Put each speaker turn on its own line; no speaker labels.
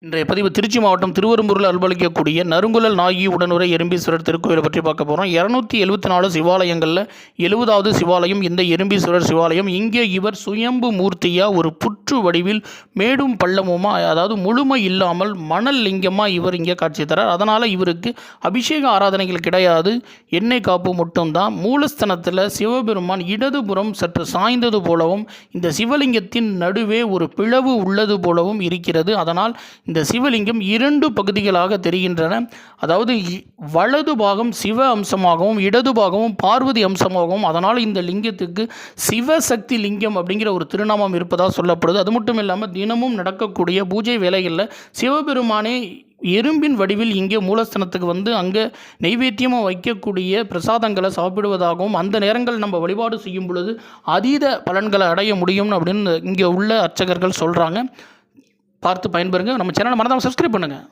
இன்றைய பதிவு திருச்சி மாவட்டம் திருவெரும்பூரில் அருள்பாலிக்கக்கூடிய நறுங்குழல் நாயகி உடனுரை எறும்பீஸ்வரர் திருக்கோயிலை பற்றி பார்க்க போகிறோம். 274 சிவாலயங்களில் 70வது சிவாலயம் இந்த எறும்பீஸ்வரர் சிவாலயம். இங்கே இவர் சுயம்பு மூர்த்தியாக ஒரு புற்று வடிவில் மேடும் பள்ளமுமா, அதாவது முழுமை இல்லாமல் மணல் லிங்கமாக இவர் இங்கே காட்சி தரார். அதனால் இவருக்கு அபிஷேக ஆராதனைகள் கிடையாது, எண்ணெய் காப்பு மட்டும்தான். மூலஸ்தனத்தில் சிவபெருமான் இடதுபுறம் சற்று சாய்ந்தது போலவும் இந்த சிவலிங்கத்தின் நடுவே ஒரு பிளவு உள்ளது போலவும் இருக்கிறது. அதனால் இந்த சிவலிங்கம் 2 பகுதிகளாக தெரிகின்றன. அதாவது வலது பாகம் சிவ அம்சமாகவும் இடது பாகமும் பார்வதி அம்சமாகவும், அதனால் இந்த லிங்கத்துக்கு சிவசக்தி லிங்கம் அப்படிங்கிற ஒரு திருநாமம் இருப்பதாக சொல்லப்படுது. அது மட்டும் இல்லாமல் தினமும் நடக்கக்கூடிய பூஜை வேலைகளில் சிவபெருமானே எறும்பின் வடிவில் இங்கே மூலஸ்தனத்துக்கு அங்கே நைவேத்தியமாக வைக்கக்கூடிய பிரசாதங்களை சாப்பிடுவதாகவும், அந்த நேரங்கள் நம்ம வழிபாடு செய்யும் பொழுது அதீத பலன்களை அடைய முடியும் அப்படின்னு இங்கே உள்ள அர்ச்சகர்கள் சொல்கிறாங்க. பார்த்து பயன்பெறுங்க. நம்ம சேனலை மறக்காம சப்ஸ்கிரைப் பண்ணுங்கள்.